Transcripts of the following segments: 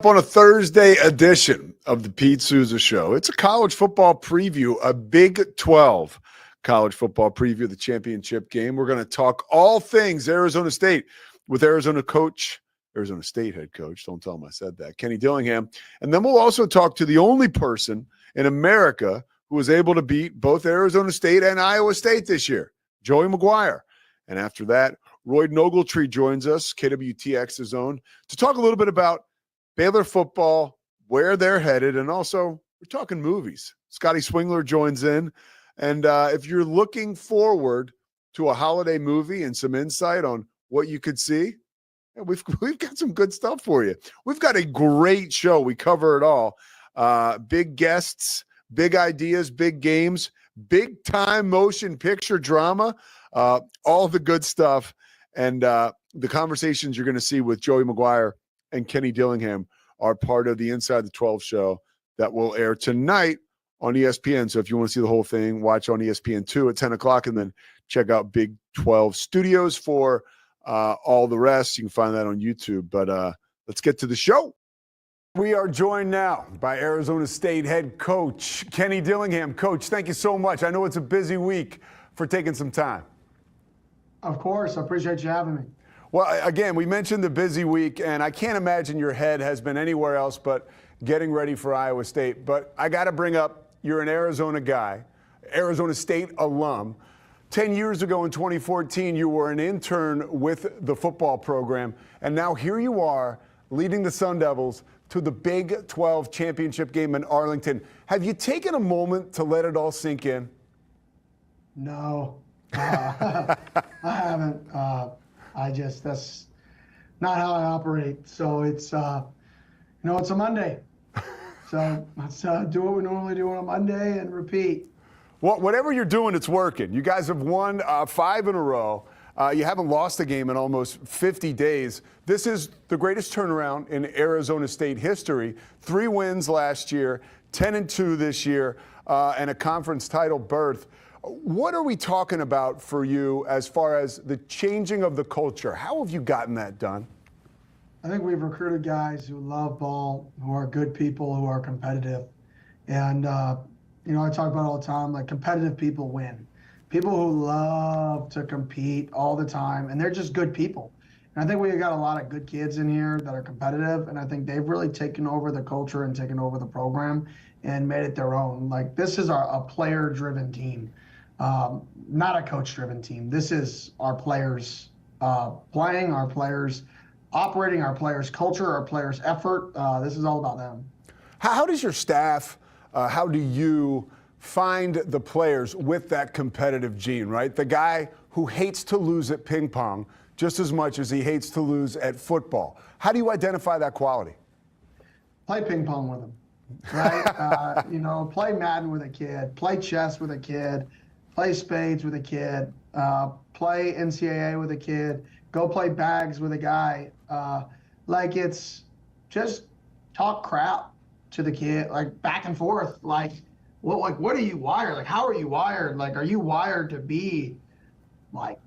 On a Thursday edition of the Pete Sousa Show. It's a college football preview, a Big 12 college football preview of the championship game. We're going to talk all things Arizona State with Arizona State head coach, don't tell him I said that, Kenny Dillingham. And then we'll also talk to the only person in America who was able to beat both Arizona State and Iowa State this year, Joey McGuire. And after that, Royd Ogletree joins us, KWTX's own, to talk a little bit about Baylor football, where they're headed, and also we're talking movies. Scotty Swingler joins in. And if you're looking forward to a holiday movie and some insight on what you could see, we've got some good stuff for you. We've got a great show. We cover it all. Big guests, big ideas, big games, big time motion picture drama, all the good stuff. And the conversations you're going to see with Joey McGuire and Kenny Dillingham are part of the Inside the 12 show that will air tonight on ESPN. So if you want to see the whole thing, watch on ESPN2 at 10 o'clock and then check out Big 12 Studios for all the rest. You can find that on YouTube. But let's get to the show. We are joined now by Arizona State head coach Kenny Dillingham. Coach, thank you so much. I know it's a busy week for taking some time. Of course. I appreciate you having me. Well, again, we mentioned the busy week, and I can't imagine your head has been anywhere else but getting ready for Iowa State. But I got to bring up, you're an Arizona guy, Arizona State alum. 10 years ago in 2014, you were an intern with the football program, and now here you are leading the Sun Devils to the Big 12 championship game in Arlington. Have you taken a moment to let it all sink in? No, I haven't. That's not how I operate. So it's, it's a Monday. So let's do what we normally do on a Monday and repeat. Well, whatever you're doing, it's working. You guys have won 5 in a row. You haven't lost a game in almost 50 days. This is the greatest turnaround in Arizona State history. 3 wins last year, 10-2 this year, and a conference title berth. What are we talking about for you as far as the changing of the culture? How have you gotten that done? I think we've recruited guys who love ball, who are good people, who are competitive. And, I talk about it all the time, like competitive people win. People who love to compete all the time, and they're just good people. And I think we've got a lot of good kids in here that are competitive, and I think they've really taken over the culture and taken over the program and made it their own. Like, this is a player-driven team. Not a coach-driven team. This is our players playing, our players operating, our players' culture, our players' effort. This is all about them. How does your staff, how do you find the players with that competitive gene, right? The guy who hates to lose at ping pong just as much as he hates to lose at football. How do you identify that quality? Play ping pong with them, right? Play Madden with a kid, play chess with a kid, play spades with a kid, play NCAA with a kid, go play bags with a guy. It's just talk crap to the kid, like back and forth. What are you wired? Like, how are you wired? Like, are you wired to be like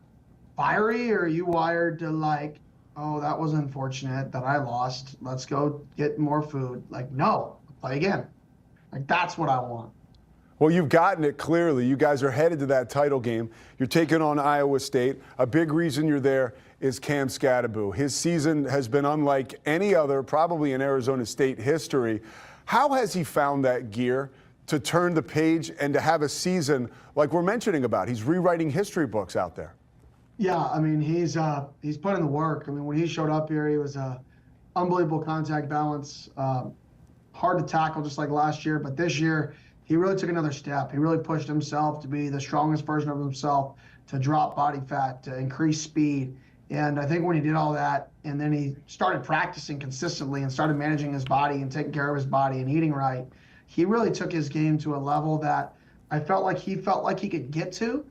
fiery, or are you wired to like, oh, that was unfortunate that I lost. Let's go get more food. Like, no, play again. Like, that's what I want. Well, you've gotten it clearly. You guys are headed to that title game. You're taking on Iowa State. A big reason you're there is Cam Skattebo. His season has been unlike any other, probably in Arizona State history. How has he found that gear to turn the page and to have a season like we're mentioning about? He's rewriting history books out there. Yeah, I mean, he's put in the work. I mean, when he showed up here, he was unbelievable contact balance, hard to tackle just like last year. But this year, he really took another step. He really pushed himself to be the strongest version of himself, to drop body fat, to increase speed. And I think when he did all that, and then he started practicing consistently and started managing his body and taking care of his body and eating right, he really took his game to a level that I felt like he could get to,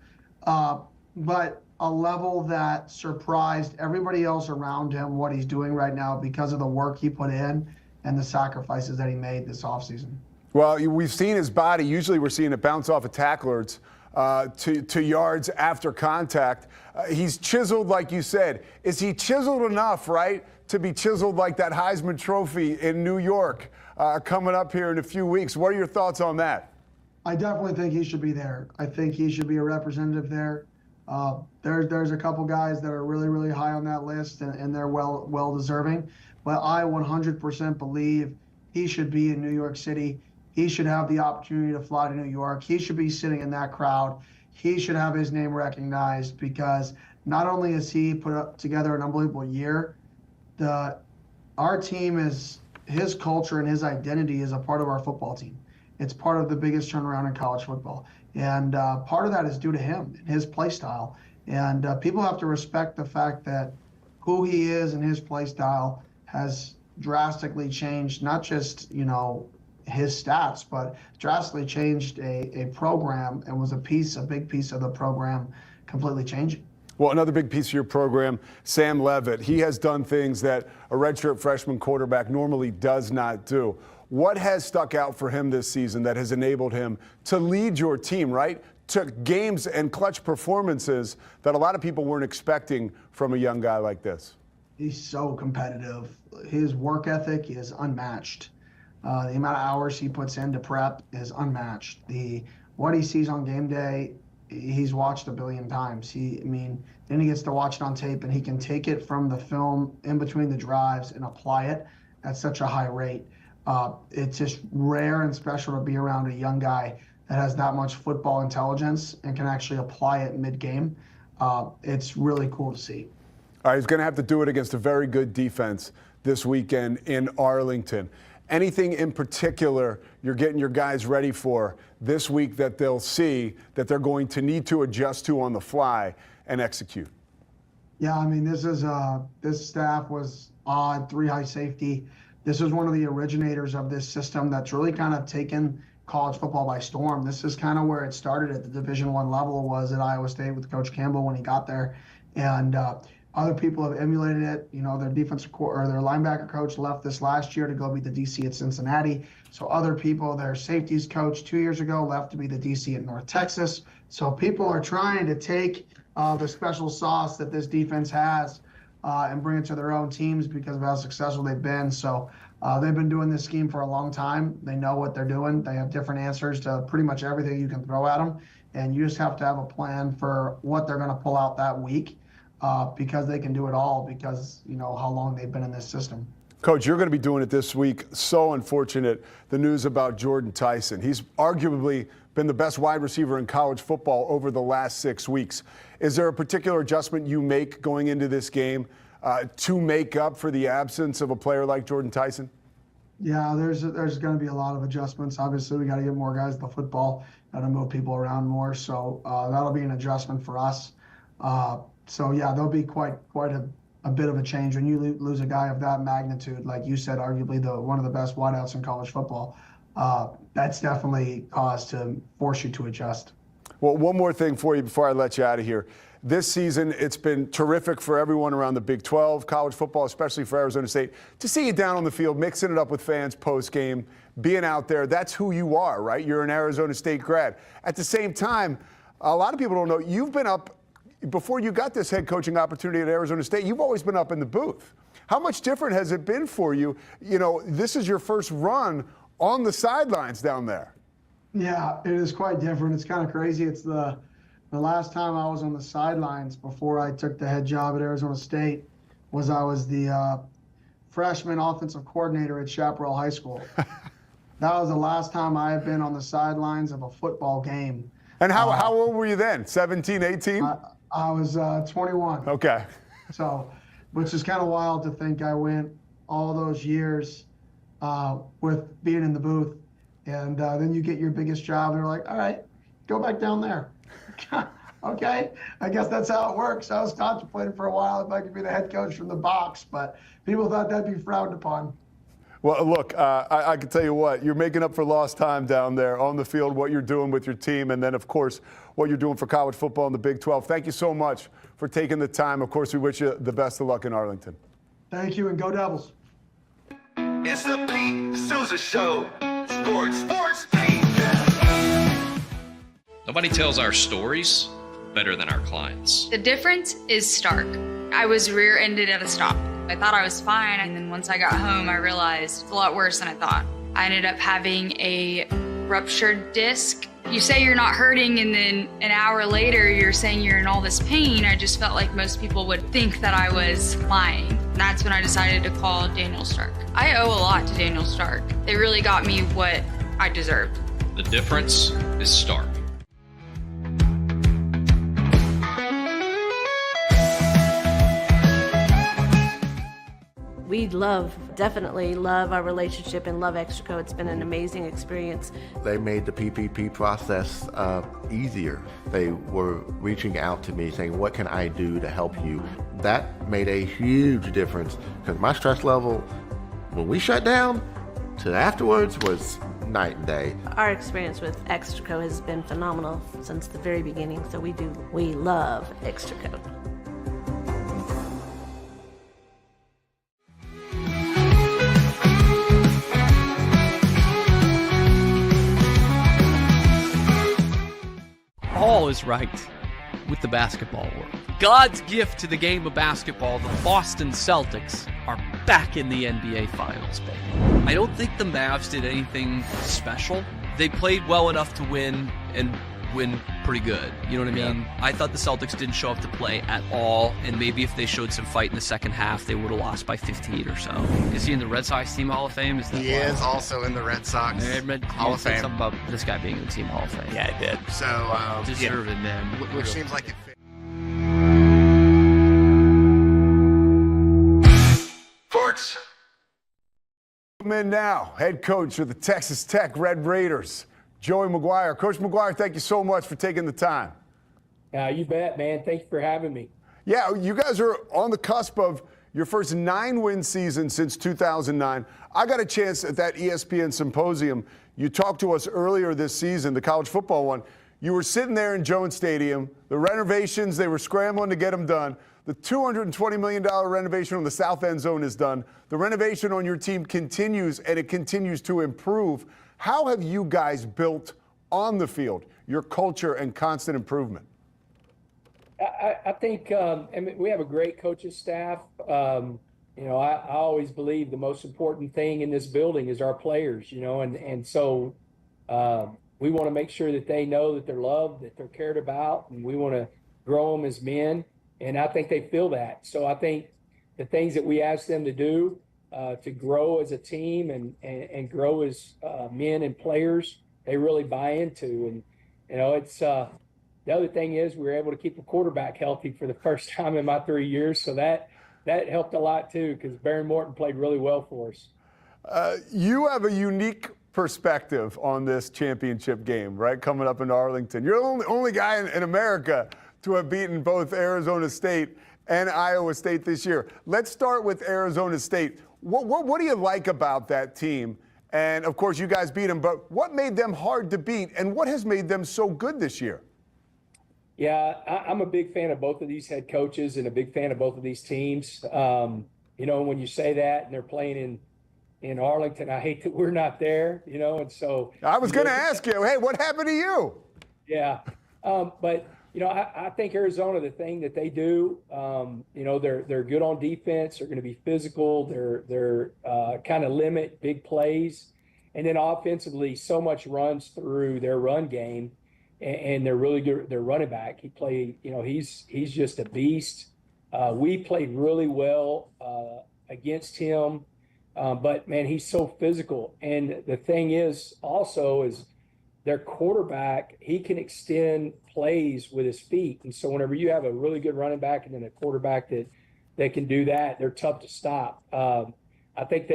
but a level that surprised everybody else around him what he's doing right now because of the work he put in and the sacrifices that he made this offseason. Well, we've seen his body. Usually we're seeing it bounce off of tacklers to yards after contact. He's chiseled, like you said. Is he chiseled enough, right, to be chiseled like that Heisman Trophy in New York coming up here in a few weeks? What are your thoughts on that? I definitely think he should be there. I think he should be a representative there. There's a couple guys that are really, really high on that list, and they're well deserving. But I 100% believe he should be in New York City. He should have the opportunity to fly to New York. He should be sitting in that crowd. He should have his name recognized, because not only has he put up together an unbelievable year, our team is, his culture and his identity is a part of our football team. It's part of the biggest turnaround in college football. And part of that is due to him and his play style. And people have to respect the fact that who he is and his play style has drastically changed, not just, his stats, but drastically changed a program, and was a big piece of the program completely changing. Well, another big piece of your program, Sam Levitt, he has done things that a redshirt freshman quarterback normally does not do. What has stuck out for him this season that has enabled him to lead your team, right, to games and clutch performances that a lot of people weren't expecting from a young guy like this? He's so competitive. His work ethic is unmatched. The amount of hours he puts into prep is unmatched. What he sees on game day, he's watched a billion times. Then he gets to watch it on tape, and he can take it from the film in between the drives and apply it at such a high rate. It's just rare and special to be around a young guy that has that much football intelligence and can actually apply it mid-game. It's really cool to see. All right, he's going to have to do it against a very good defense this weekend in Arlington. Anything in particular you're getting your guys ready for this week that they'll see that they're going to need to adjust to on the fly and execute? Yeah, this staff was odd, 3 high safety. This is one of the originators of this system that's really kind of taken college football by storm. This is kind of where it started at the Division I level, was at Iowa State with Coach Campbell when he got there. And other people have emulated it. Their defensive or their linebacker coach left this last year to go be the DC at Cincinnati. So other people, their safeties coach 2 years ago left to be the DC at North Texas. So people are trying to take the special sauce that this defense has and bring it to their own teams because of how successful they've been. So they've been doing this scheme for a long time. They know what they're doing. They have different answers to pretty much everything you can throw at them. And you just have to have a plan for what they're going to pull out that week. Because they can do it all, because how long they've been in this system. Coach, you're going to be doing it this week. So unfortunate, the news about Jordan Tyson. He's arguably been the best wide receiver in college football over the last 6 weeks. Is there a particular adjustment you make going into this game to make up for the absence of a player like Jordan Tyson? Yeah, there's going to be a lot of adjustments. Obviously, we got to get more guys the football, got to move people around more. So that'll be an adjustment for us. So yeah, there'll be quite a bit of a change when you lose a guy of that magnitude, like you said, arguably one of the best wideouts in college football. That's definitely cause to force you to adjust. Well, one more thing for you before I let you out of here. This season, it's been terrific for everyone around the Big 12, college football, especially for Arizona State, to see you down on the field, mixing it up with fans post-game, being out there. That's who you are, right? You're an Arizona State grad. At the same time, a lot of people don't know, you've been up. Before you got this head coaching opportunity at Arizona State, you've always been up in the booth. How much different has it been for you? This is your first run on the sidelines down there. Yeah, it is quite different. It's kind of crazy. It's the last time I was on the sidelines before I took the head job at Arizona State I was the freshman offensive coordinator at Chaparral High School. That was the last time I have been on the sidelines of a football game. And how old were you then? 17, 18? I was 21. Okay. So, which is kind of wild to think I went all those years with being in the booth, and then you get your biggest job, and they're like, all right, go back down there. Okay, I guess that's how it works. I was contemplating for a while if I could be the head coach from the box, but people thought that'd be frowned upon. Well, look, I can tell you what, you're making up for lost time down there on the field, what you're doing with your team, and then, of course, what you're doing for college football in the Big 12. Thank you so much for taking the time. Of course, we wish you the best of luck in Arlington. Thank you, and go Devils. It's the Pete Sousa Show. Sports. Nobody tells our stories better than our clients. The difference is stark. I was rear-ended at a stop. I thought I was fine, and then once I got home, I realized it's a lot worse than I thought. I ended up having a ruptured disc. You say you're not hurting, and then an hour later, you're saying you're in all this pain. I just felt like most people would think that I was lying. That's when I decided to call Daniel Stark. I owe a lot to Daniel Stark. They really got me what I deserved. The difference is stark. We definitely love our relationship and love Extraco. It's been an amazing experience. They made the PPP process easier. They were reaching out to me saying, what can I do to help you? That made a huge difference because my stress level, when we shut down, to afterwards was night and day. Our experience with Extraco has been phenomenal since the very beginning, so we love Extraco. All is right with the basketball world. God's gift to the game of basketball, the Boston Celtics are back in the NBA Finals, baby. I don't think the Mavs did anything special. They played well enough to win and win pretty good. You know what I mean? I thought the Celtics didn't show up to play at all, and maybe if they showed some fight in the second half, they would have lost by 15 or so. Is he in the Red Sox Team Hall of Fame? He is also in the Red Sox Hall of Fame. Something about this guy being in the Team Hall of Fame. Yeah, I did. So, Deserved it, man. Which seems like it fits. Sports. Welcome in now, head coach of the Texas Tech Red Raiders, Joey McGuire. Coach McGuire, thank you so much for taking the time. You bet, man. Thank you for having me. Yeah, you guys are on the cusp of your first 9-win season since 2009. I got a chance at that ESPN symposium. You talked to us earlier this season, the college football one. You were sitting there in Jones Stadium. The renovations, they were scrambling to get them done. The $220 million renovation on the south end zone is done. The renovation on your team continues, and it continues to improve. How have you guys built on the field your culture and constant improvement? I think we have a great coaching staff. I always believe the most important thing in this building is our players, and so we want to make sure that they know that they're loved, that they're cared about, and we want to grow them as men. And I think they feel that. So I think the things that we ask them to do to grow as a team and grow as men and players, they really buy into. And, it's the other thing is we were able to keep a quarterback healthy for the first time in my 3 years. So that helped a lot, too, because Barry Morton played really well for us. You have a unique perspective on this championship game, right, coming up in Arlington. You're the only guy in America to have beaten both Arizona State and Iowa State this year. Let's start with Arizona State. What do you like about that team? And, of course, you guys beat them, but what made them hard to beat, and what has made them so good this year? Yeah, I'm a big fan of both of these head coaches and a big fan of both of these teams. When you say that and they're playing in Arlington, I hate that we're not there, and so. I was going to ask you, hey, what happened to you? Yeah, but I think Arizona, the thing that they do, they're good on defense. They're going to be physical. They're kind of limit big plays, and then offensively, so much runs through their run game, and they're really good. Their running back, he's just a beast. We played really well against him, but man, he's so physical. And the thing is their quarterback, he can extend plays with his feet. And so whenever you have a really good running back and then a quarterback that can do that, they're tough to stop. I think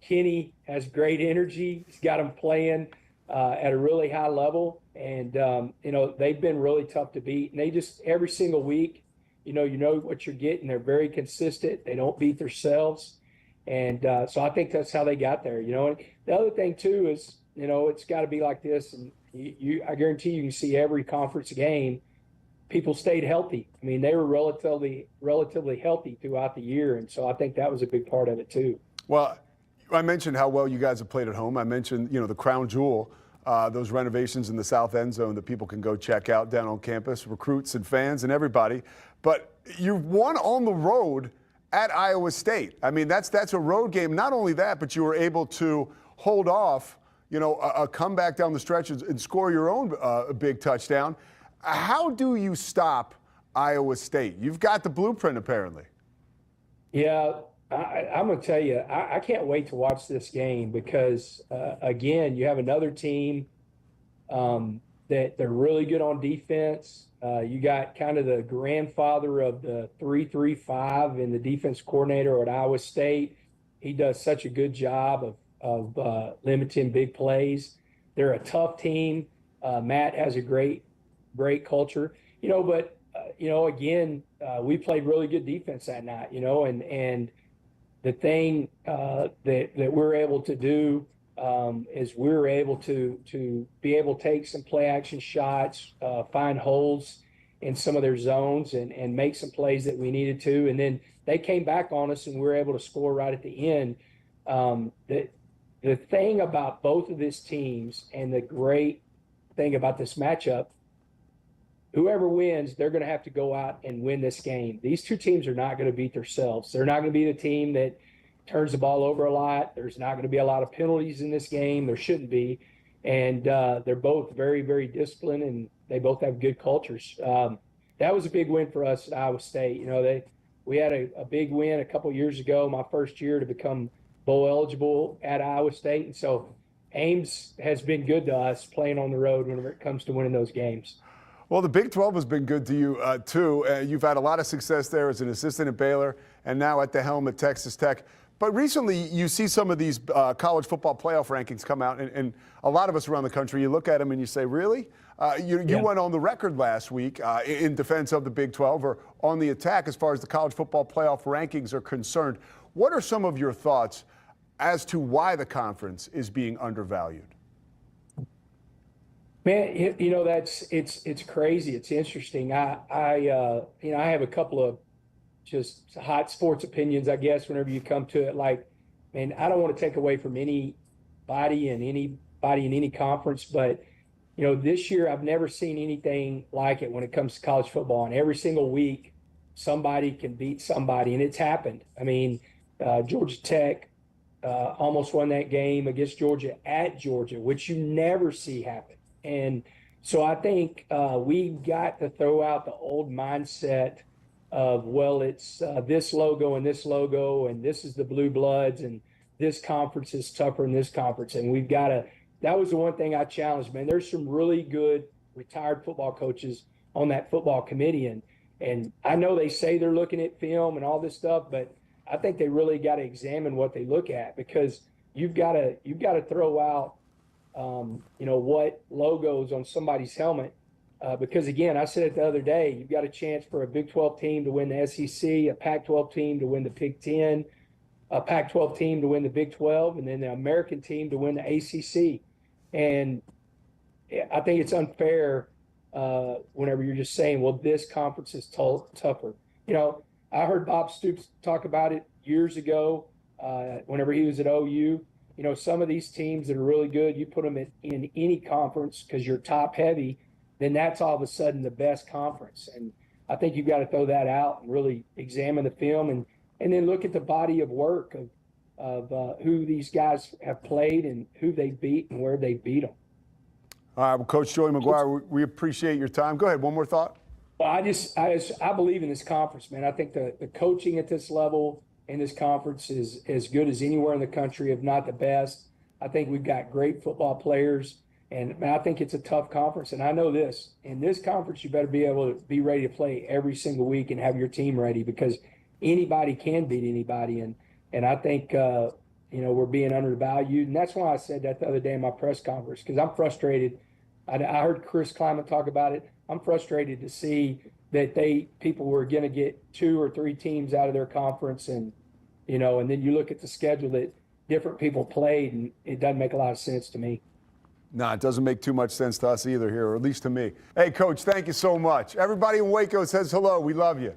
Kenny has great energy. He's got them playing at a really high level. And, they've been really tough to beat. And they just, every single week, you know what you're getting. They're very consistent. They don't beat themselves. And so I think that's how they got there, And the other thing, too, is, it's got to be like this. And I guarantee you can see every conference game, people stayed healthy. I mean, they were relatively healthy throughout the year. And so I think that was a big part of it, too. Well, I mentioned how well you guys have played at home. I mentioned, the crown jewel those renovations in the south end zone that people can go check out down on campus, recruits and fans and everybody. But you've won on the road at Iowa State. I mean, that's a road game. Not only that, but you were able to hold off, a comeback down the stretch and score your own big touchdown. How do you stop Iowa State? You've got the blueprint, apparently. Yeah, I'm going to tell you, I can't wait to watch this game because, again, you have another team that they're really good on defense. You got kind of the grandfather of the 3-3-5 and the defense coordinator at Iowa State. He does such a good job of limiting big plays. They're a tough team. Matt has a great culture, but again, we played really good defense that night, and the thing that we're able to do is we're able to be able to take some play action shots, find holes in some of their zones and make some plays that we needed to. And then they came back on us and we were able to score right at the end. The thing about both of these teams and the great thing about this matchup, whoever wins, they're going to have to go out and win this game. These two teams are not going to beat themselves. They're not going to be the team that turns the ball over a lot. There's not going to be a lot of penalties in this game. There shouldn't be. And they're both very, very disciplined, and they both have good cultures. That was a big win for us at Iowa State. We had a big win a couple years ago, my first year to become bowl eligible at Iowa State. And so Ames has been good to us playing on the road whenever it comes to winning those games. Well, the Big 12 has been good to you, too. You've had a lot of success there as an assistant at Baylor and now at the helm at Texas Tech. But recently, you see some of these college football playoff rankings come out, and a lot of us around the country, you look at them and you say, really? You went on the record last week in defense of the Big 12 or on the attack as far as the college football playoff rankings are concerned. What are some of your thoughts as to why the conference is being undervalued? Man, it's crazy. It's interesting. I have a couple of just hot sports opinions, I guess, whenever you come to it. Like, man, I don't want to take away from anybody in any conference, but this year I've never seen anything like it when it comes to college football. And every single week, somebody can beat somebody, and it's happened. I mean, Georgia Tech almost won that game against Georgia at Georgia, which you never see happen. And so I think we got to throw out the old mindset of, well, it's this logo and this is the Blue Bloods and this conference is tougher than this conference. And we've got to – that was the one thing I challenged, man. There's some really good retired football coaches on that football committee. And I know they say they're looking at film and all this stuff, but I think they really got to examine what they look at, because you've got to throw out what logos on somebody's helmet. Because, again, I said it the other day, you've got a chance for a Big 12 team to win the SEC, a Pac-12 team to win the Big 10, a Pac-12 team to win the Big 12, and then the American team to win the ACC. And I think it's unfair whenever you're just saying, well, this conference is tougher. I heard Bob Stoops talk about it years ago whenever he was at OU. Some of these teams that are really good, you put them in any conference because you're top heavy, then that's all of a sudden the best conference. And I think you've got to throw that out and really examine the film and then look at the body of work of who these guys have played and who they beat and where they beat them. All right, well, Coach Joey McGuire, we appreciate your time. Go ahead, one more thought. Well, I believe in this conference, man. I think the coaching at this level in this conference is as good as anywhere in the country, if not the best. I think we've got great football players, and I think it's a tough conference. And I know this, in this conference, you better be able to be ready to play every single week and have your team ready, because anybody can beat anybody. And I think, we're being undervalued. And that's why I said that the other day in my press conference, because I'm frustrated. I heard Chris Kleiman talk about it. I'm frustrated to see that people were going to get 2 or 3 teams out of their conference, and then you look at the schedule that different people played, and it doesn't make a lot of sense to me. No, it doesn't make too much sense to us either here, or at least to me. Hey, Coach, thank you so much. Everybody in Waco says hello. We love you.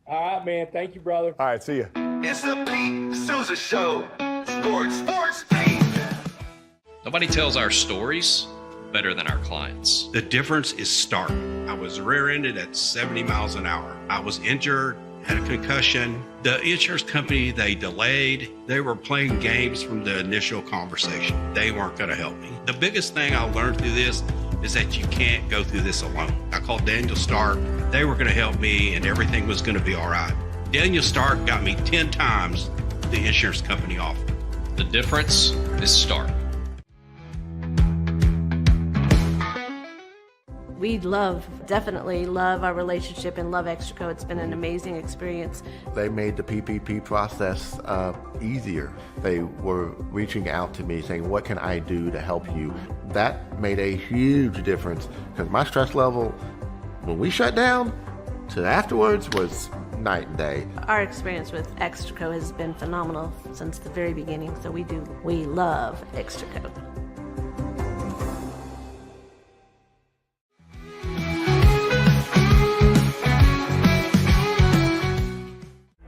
All right, man. Thank you, brother. All right, see you. It's the Pete Sousa Show. Sports, Pete. Nobody tells our stories better than our clients. The difference is stark. I was rear-ended at 70 miles an hour. I was injured, had a concussion. The insurance company, they delayed. They were playing games from the initial conversation. They weren't going to help me. The biggest thing I learned through this is that you can't go through this alone. I called Daniel Stark. They were going to help me and everything was going to be all right. Daniel Stark got me 10 times the insurance company offered. The difference is Stark. We definitely love our relationship and love Extraco. It's been an amazing experience. They made the PPP process easier. They were reaching out to me saying, what can I do to help you? That made a huge difference because my stress level, when we shut down, to afterwards was night and day. Our experience with Extraco has been phenomenal since the very beginning, so we love Extraco.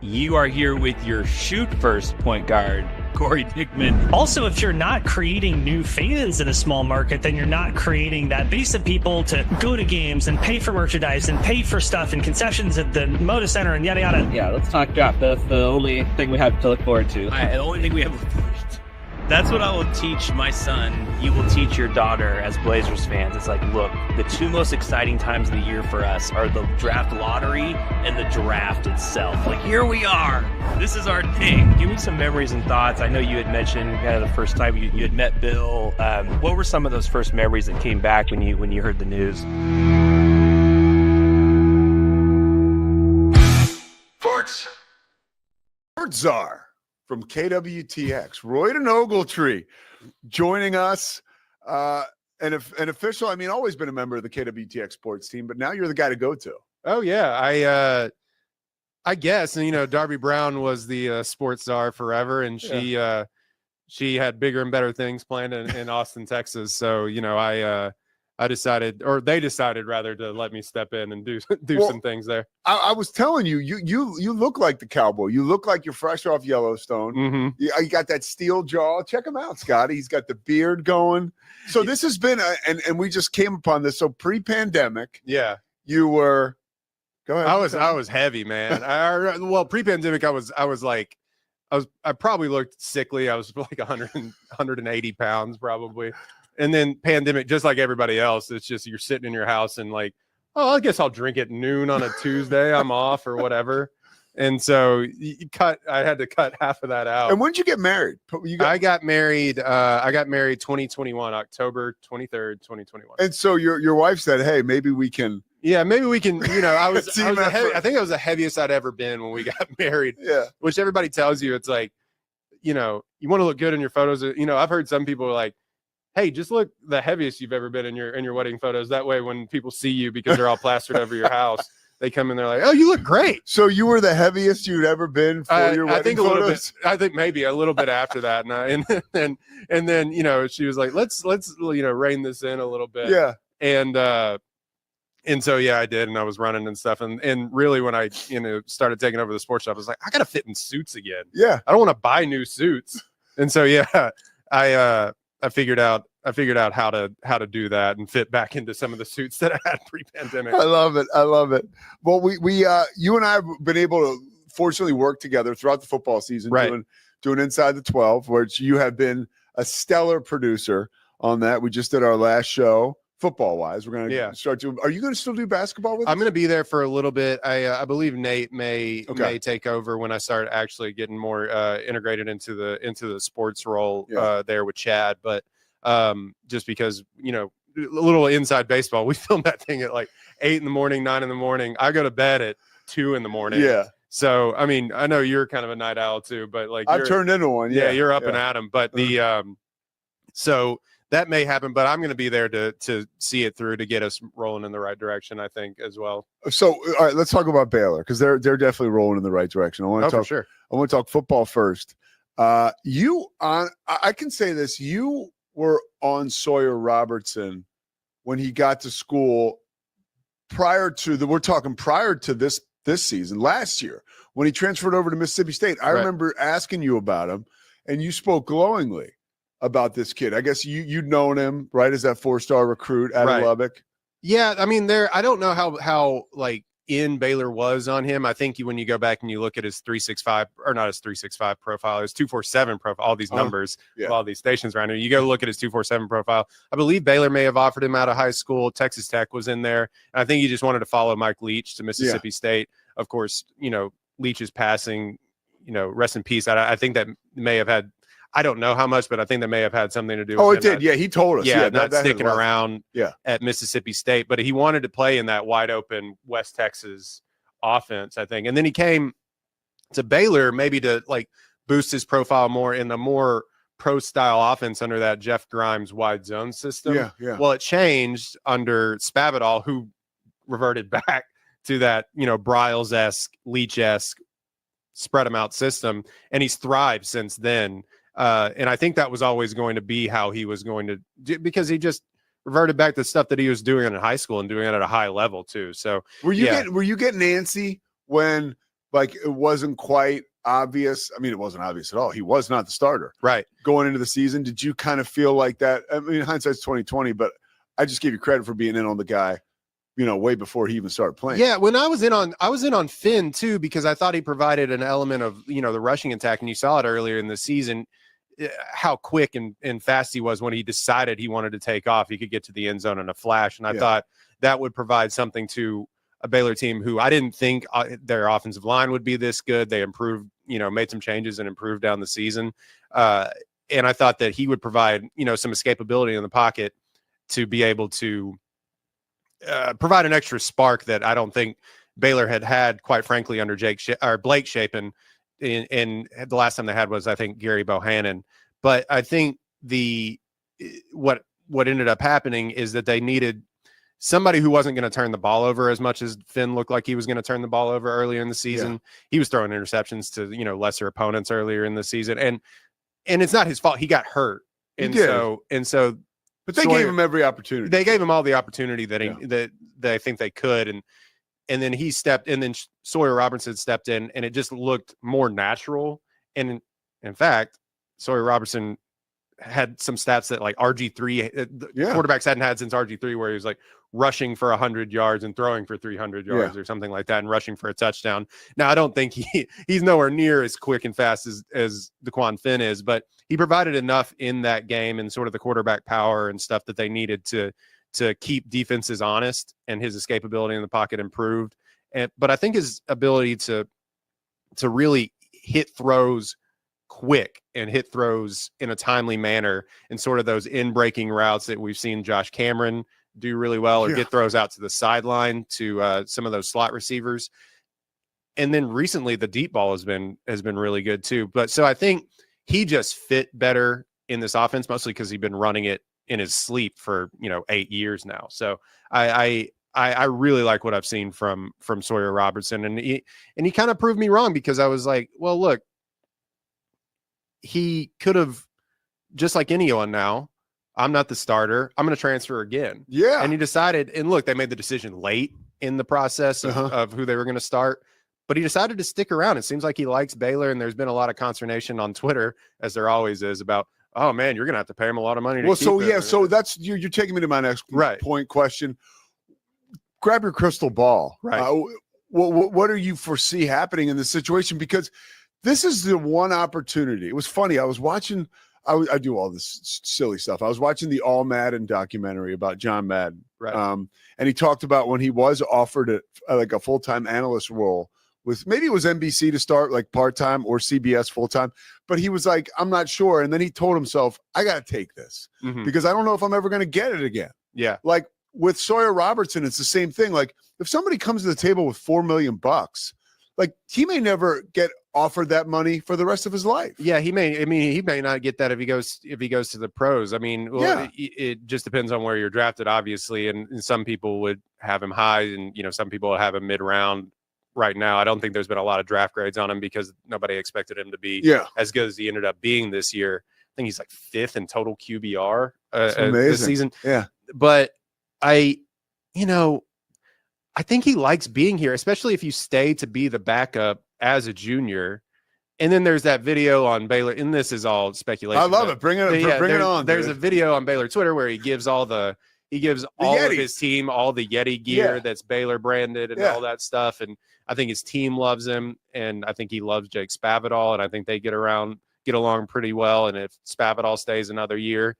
You are here with your shoot first point guard, Corey Dickman. Also, if you're not creating new fans in a small market, then you're not creating that base of people to go to games and pay for merchandise and pay for stuff and concessions at the Moda Center and yada yada. Yeah, let's talk draft. That's the only thing we have to look forward to. The only thing we have to look forward to. That's what I will teach my son. You will teach your daughter as Blazers fans. It's like, look, the two most exciting times of the year for us are the draft lottery and the draft itself. Like, here we are. This is our thing. Give me some memories and thoughts. I know you had mentioned kind of the first time you had met Bill. What were some of those first memories that came back when you heard the news? Sports Czar from KWTX, Royden Ogletree, joining us. An official, I mean, always been a member of the KWTX sports team, but now you're the guy to go to. Oh yeah, I guess, and Darby Brown was the sports czar forever, and she had bigger and better things planned in Austin, Texas. So I decided, or they decided rather, to let me step in and do some things there. I was telling you, you look like the cowboy. You look like you're fresh off Yellowstone. Mm-hmm. You got that steel jaw. Check him out, Scotty. He's got the beard going. So this has been, and we just came upon this. So pre-pandemic, yeah, you were. Go ahead. I was heavy, man. Well, pre-pandemic, I probably looked sickly. I was like 180 pounds probably. And then pandemic, just like everybody else, it's just you're sitting in your house and like, oh, I guess I'll drink at noon on a Tuesday. I'm off or whatever. And so I had to cut half of that out. And when did you get married? I got married 2021, October 23rd, 2021. And so your wife said, hey, maybe we can. Yeah, maybe we can, I think I was the heaviest I'd ever been when we got married. Yeah. Which everybody tells you, it's like, you want to look good in your photos. I've heard some people are like, hey, just look the heaviest you've ever been in your wedding photos. That way, when people see you, because they're all plastered over your house, they come in, they're like, oh, you look great. So you were the heaviest you'd ever been for your wedding photos? Little bit. I think maybe a little bit after that. And then she was like, let's rein this in a little bit. Yeah. And so, yeah, I did. And I was running and stuff. And really, when I, started taking over the sports shop, I was like, I got to fit in suits again. Yeah. I don't want to buy new suits. And so, yeah, I figured out how to do that and fit back into some of the suits that I had pre-pandemic. I love it. Well, we you and I have been able to fortunately work together throughout the football season, right, doing Inside the 12, which you have been a stellar producer on that. We just did our last show. Football wise, we're going to start to. Are you going to still do basketball with us? I'm going to be there for a little bit. I believe Nate may take over when I start actually getting more integrated into the sports role there with Chad. But just because a little inside baseball, we filmed that thing at like 8 in the morning, 9 in the morning. I go to bed at 2 in the morning. Yeah. So I mean, I know you're kind of a night owl too, but like I've turned into one. Yeah, you're up and at 'em. But so. That may happen, but I'm going to be there to see it through to get us rolling in the right direction, I think, as well. So, all right, let's talk about Baylor because they're definitely rolling in the right direction. I want to talk. For sure. I want to talk football first. I can say this: you were on Sawyer Robertson when he got to school prior to this season, last year when he transferred over to Mississippi State. I remember asking you about him, and you spoke glowingly about this kid? I guess you'd known him, right, as that 4-star recruit out of Lubbock. Yeah, I mean, I don't know how like in Baylor was on him. I think when you go back and you look at his 365 or not his 365 profile, his 247 profile, all these numbers of all these stations around here, you go look at his 247 profile. I believe Baylor may have offered him out of high school. Texas Tech was in there. And I think he just wanted to follow Mike Leach to Mississippi State. Of course, Leach's passing, rest in peace. I think that may have had, I don't know how much, but I think that may have had something to do with Oh, him it did. Yeah, he told us. Yeah, that sticking around Yeah. at Mississippi State. But he wanted to play in that wide open West Texas offense, I think. And then he came to Baylor maybe to like boost his profile more in the more pro style offense under that Jeff Grimes wide zone system. Yeah. Well, it changed under Spavital, who reverted back to that, Bryles-esque, Leach-esque spread him out system. And he's thrived since then. And I think that was always going to be how he was going to do, because he just reverted back to stuff that he was doing in high school and doing it at a high level too. So were you getting antsy when like it wasn't quite obvious? I mean, it wasn't obvious at all. He was not the starter, right, going into the season. Did you kind of feel like that? I mean, hindsight's 2020, but I just give you credit for being in on the guy, way before he even started playing. Yeah, when I was in on Finn too, because I thought he provided an element of the rushing attack, and you saw it earlier in the season. How quick and fast he was when he decided he wanted to take off. He could get to the end zone in a flash. And I thought that would provide something to a Baylor team who I didn't think their offensive line would be this good. They improved, made some changes and improved down the season. And I thought that he would provide, some escapability in the pocket to be able to provide an extra spark that I don't think Baylor had quite frankly, under Blake Shapen. And the last time they had was, I think, Gary Bohannon. But I think what ended up happening is that they needed somebody who wasn't going to turn the ball over as much as Finn looked like he was going to turn the ball over earlier in the season. He was throwing interceptions to lesser opponents earlier in the season, and it's not his fault. He got hurt, and so. But they gave him every opportunity. They gave him all the opportunity that I think they could, and then he stepped, and then Sawyer Robertson stepped in, and it just looked more natural. And in fact, Sawyer Robertson had some stats that like RG3, quarterbacks hadn't had since RG3, where he was like rushing for 100 yards and throwing for 300 yards or something like that, and rushing for a touchdown. Now, I don't think he's nowhere near as quick and fast as DeQuan Finn is, but he provided enough in that game and sort of the quarterback power and stuff that they needed to keep defenses honest, and his escapability in the pocket improved. But I think his ability to really hit throws quick and hit throws in a timely manner, and sort of those in-breaking routes that we've seen Josh Cameron do really well, or get throws out to the sideline to some of those slot receivers. And then recently the deep ball has been really good too. But so I think he just fit better in this offense, mostly because he'd been running it in his sleep for 8 years now. So I really like what I've seen from Sawyer Robertson, and he kind of proved me wrong, because I was like, well, look, he could have, just like anyone now, I'm not the starter, I'm going to transfer again. Yeah. And he decided, and look, they made the decision late in the process of who they were going to start, but he decided to stick around. It seems like he likes Baylor, and there's been a lot of consternation on Twitter, as there always is, about, oh man, you're going to have to pay him a lot of money. So that's you're taking me to my next point question. Grab your crystal ball. Right. What do you foresee happening in this situation? Because this is the one opportunity. It was funny. I was watching. I do all this silly stuff. I was watching the All Madden documentary about John Madden. Right. And he talked about when he was offered a full-time analyst role with, maybe it was NBC to start, like part-time, or CBS full-time, but he was like, I'm not sure. And then he told himself, I got to take this because I don't know if I'm ever going to get it again. Yeah. Like with Sawyer Robertson, it's the same thing. Like if somebody comes to the table with $4 million, like he may never get offered that money for the rest of his life. Yeah, he may not get that if he goes to the pros. I mean, it just depends on where you're drafted, obviously, and some people would have him high, and some people would have him mid-round. Right now, I don't think there's been a lot of draft grades on him, because nobody expected him to be as good as he ended up being this year. I think he's like 5th in total QBR this season. Yeah, but I think he likes being here, especially if you stay to be the backup as a junior. And then there's that video on Baylor, and this is all speculation. I love it. Bring it on. There's dude. a video on Baylor Twitter where he gives all of his team all the Yeti gear that's Baylor branded and all that stuff. And I think his team loves him, and I think he loves Jake Spavital, and I think they get along pretty well. And if Spavital stays another year,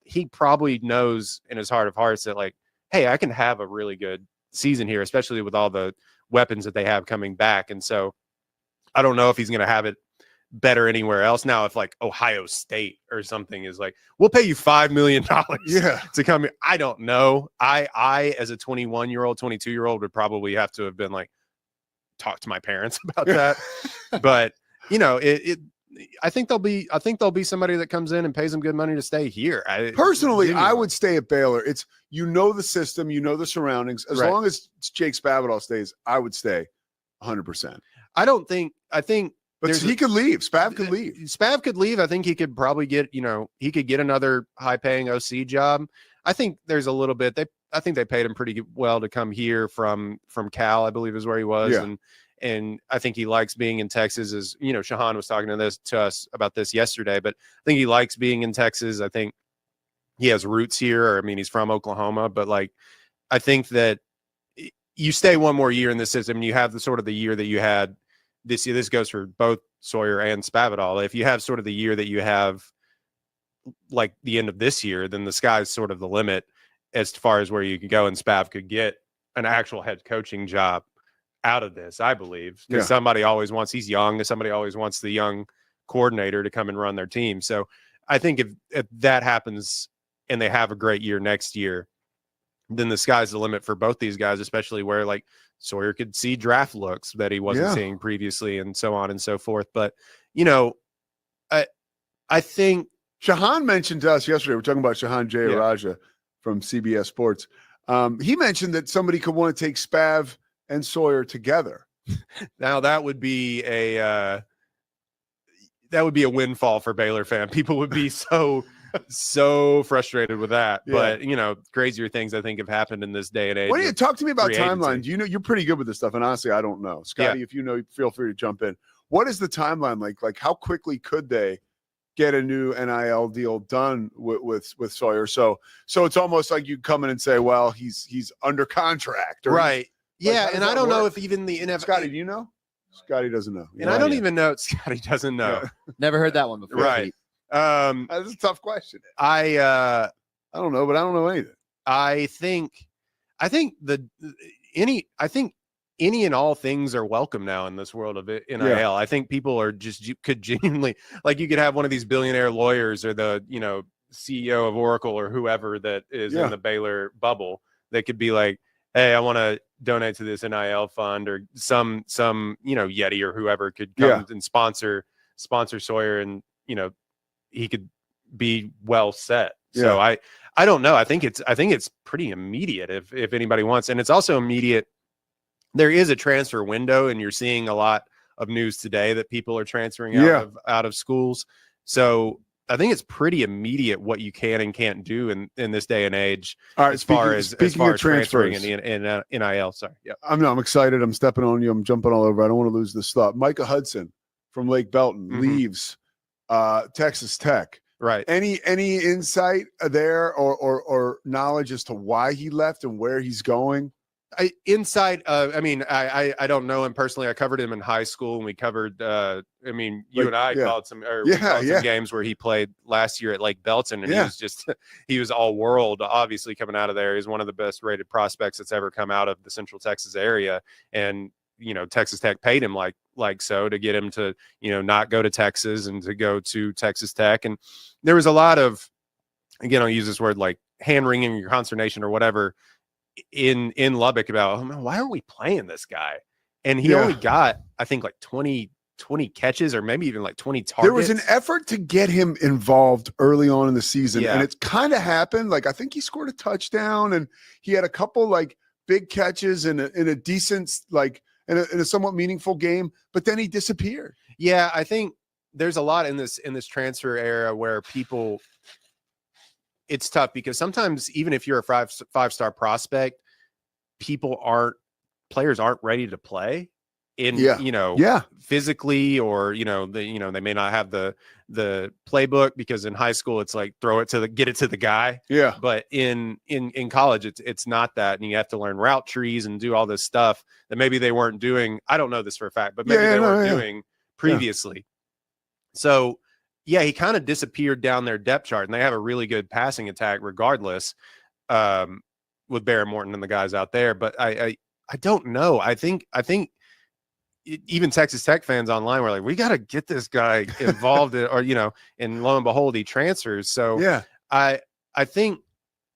he probably knows in his heart of hearts that, like, hey, I can have a really good season here, especially with all the weapons that they have coming back. And so I don't know if he's going to have it better anywhere else. Now, if like Ohio State or something is like, we'll pay you $5 million to come here, I don't know. I as a 21-year-old, 22-year-old would probably have to have been like, talk to my parents about that. But I think there'll be somebody that comes in and pays them good money to stay here. Personally, I would stay at Baylor. It's, the system, the surroundings. As long as Jake Spavital stays, I would stay 100%. But he could leave. Spav could leave. Spav could leave. I think he could probably get another high-paying OC job. I think there's a little bit. I think they paid him pretty well to come here from Cal, I believe is where he was. Yeah. And I think he likes being in Texas. As Shahan was talking to us about this yesterday, but I think he likes being in Texas. I think he has roots here. I mean, he's from Oklahoma, but like, I think that you stay one more year in this system, and you have the year that you had this year. This goes for both Sawyer and Spavital. If you have sort of the year that you have, like the end of this year, then the sky's sort of the limit as far as where you can go, and Spav could get an actual head coaching job out of this, I believe, because he's young, somebody always wants the young coordinator to come and run their team. So I think if that happens and they have a great year next year, then the sky's the limit for both these guys, especially where like Sawyer could see draft looks that he wasn't seeing previously, and so on and so forth. But I think Shahan mentioned to us yesterday, we're talking about Shahan Jayaraja from CBS Sports. He mentioned that somebody could want to take Spav and Sawyer together. Now that would be a windfall for Baylor fan. People would be so frustrated with that. But crazier things I think have happened in this day and age. Why don't you talk to me about timeline? You're pretty good with this stuff, and honestly, I don't know. Scotty, if you know, feel free to jump in. What is the timeline like? Like, how quickly could they get a new NIL deal done with Sawyer? So it's almost like you come in and say, well, he's under contract, right? And I don't know if even the NFL. Scotty, do you know? Scotty doesn't know. And I don't even know. Scotty doesn't know. Never heard that one before. Right. That's a tough question. I don't know, but I don't know anything. I think any and all things are welcome now in this world of NIL. Yeah. I think people are could genuinely, like, you could have one of these billionaire lawyers or the CEO of Oracle or whoever that is in the Baylor bubble that could be like, hey, I want to donate to this NIL fund, or some Yeti or whoever could come and sponsor Sawyer, and he could be well set. So I don't know. I think it's pretty immediate if anybody wants, and it's also immediate. There is a transfer window, and you're seeing a lot of news today that people are transferring out of schools. So I think it's pretty immediate what you can and can't do in this day and age. All right, as far as transferring transfers in NIL. Sorry. Yeah. I'm excited. I'm stepping on you. I'm jumping all over. I don't want to lose this thought. Micah Hudson from Lake Belton leaves Texas Tech. Right. Any insight there or knowledge as to why he left and where he's going? I don't know him personally. I covered him in high school, and we covered you and I called some games where he played last year at Lake Belton, and he was all world, obviously, coming out of there. He's one of the best rated prospects that's ever come out of the Central Texas area. And Texas Tech paid him so to get him to not go to Texas and to go to Texas Tech. And there was a lot of, again, I'll use this word, like hand-wringing or consternation or whatever in Lubbock about, why are we playing this guy? And he only got, I think, like 20 catches, or maybe even like 20 targets. There was an effort to get him involved early on in the season, and it's kind of happened. Like, I think he scored a touchdown, and he had a couple like big catches in a decent, like in a somewhat meaningful game, but then he disappeared. Yeah, I think there's a lot in this transfer era where people, it's tough because sometimes even if you're a five-star prospect, players aren't ready to play. in Yeah. physically, or they may not have the playbook, because in high school it's like get it to the guy. Yeah. But in college it's not that, and you have to learn route trees and do all this stuff that maybe they weren't doing. I don't know this for a fact, but maybe they weren't doing previously. So yeah, he kind of disappeared down their depth chart, and they have a really good passing attack regardless, with Barrett Morton and the guys out there. But I don't know. I think even Texas Tech fans online were like, we got to get this guy involved and lo and behold, he transfers. So yeah, I think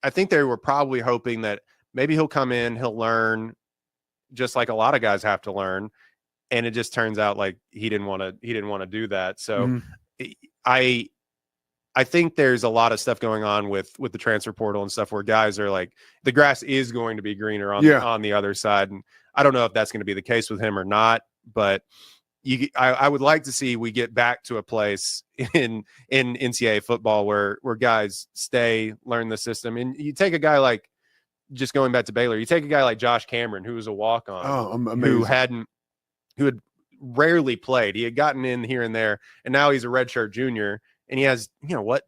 they were probably hoping that maybe he'll come in, he'll learn just like a lot of guys have to learn. And it just turns out like he didn't want to do that. So I think there's a lot of stuff going on with the transfer portal and stuff where guys are like, the grass is going to be greener on the other side. And I don't know if that's going to be the case with him or not, but I would like to see we get back to a place in NCAA football where guys stay, learn the system. And you take a guy like, just going back to Baylor, you take a guy like Josh Cameron, who was a walk-on, who had rarely played. He had gotten in here and there, and now he's a redshirt junior, and he has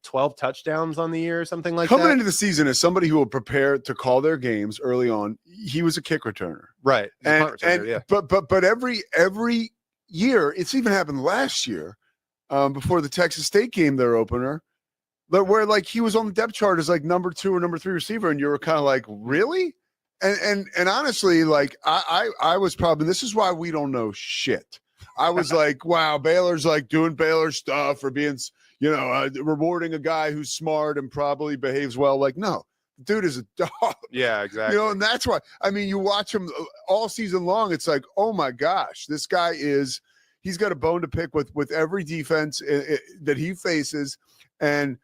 12 touchdowns on the year or something like that. Coming into the season as somebody who will prepare to call their games early on, he was a kick returner, right? But every year, it's even happened last year, before the Texas State game, their opener, where like he was on the depth chart as like number 2 or number 3 receiver, and you were kind of like, really? And honestly, like I was probably, this is why we don't know shit. I was like, wow, Baylor's like doing Baylor stuff or being, rewarding a guy who's smart and probably behaves well. Like, no, the dude is a dog. Yeah, exactly. And that's why, I mean, you watch him all season long. It's like, oh my gosh, this guy he's got a bone to pick with every defense that he faces. And,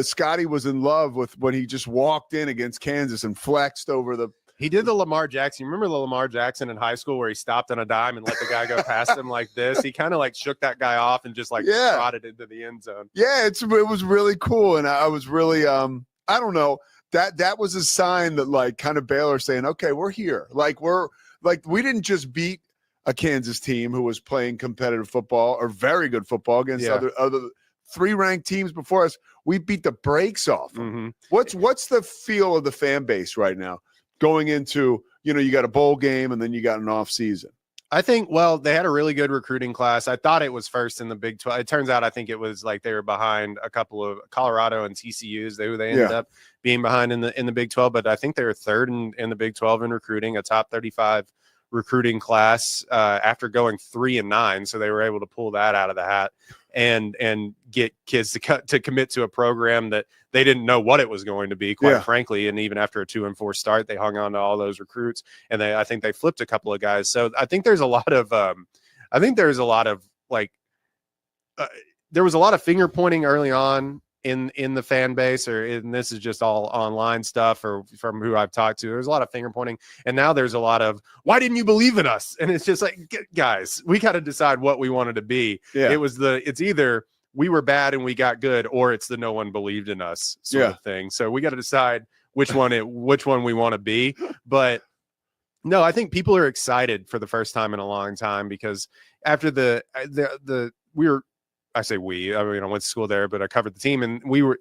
Scotty was in love with when he just walked in against Kansas and flexed over the. He did the Lamar Jackson. You remember the Lamar Jackson in high school where he stopped on a dime and let the guy go past him like this? He kind of like shook that guy off and just like trotted into the end zone. Yeah, it was really cool. And I was really, I don't know, that was a sign that like kind of Baylor saying, okay, we're here. Like we didn't just beat a Kansas team who was playing competitive football or very good football against other 3 ranked teams before us. We beat the brakes off them. Mm-hmm. What's the feel of the fan base right now going into, you got a bowl game and then you got an off season? I think, they had a really good recruiting class. I thought it was first in the Big 12. It turns out I think it was like they were behind a couple of Colorado and TCUs. They ended up being behind in the Big 12, but I think they were third in the Big 12 in recruiting, a top 35 recruiting class after going 3-9. So they were able to pull that out of the hat and get kids to commit to a program that they didn't know what it was going to be, quite frankly. And even after a 2-4 start, they hung on to all those recruits, and I think they flipped a couple of guys. So I think there's a lot of there was a lot of finger pointing early on in the fan base, and this is just all online stuff or from who I've talked to. There's a lot of finger pointing, and now there's a lot of, why didn't you believe in us? And it's just like, guys, we got to decide what we wanted to be. It's either we were bad and we got good, or it's the no one believed in us sort of thing. So we got to decide which one we want to be. But no, I think people are excited for the first time in a long time, because after I say we, I went to school there, but I covered the team, and we were,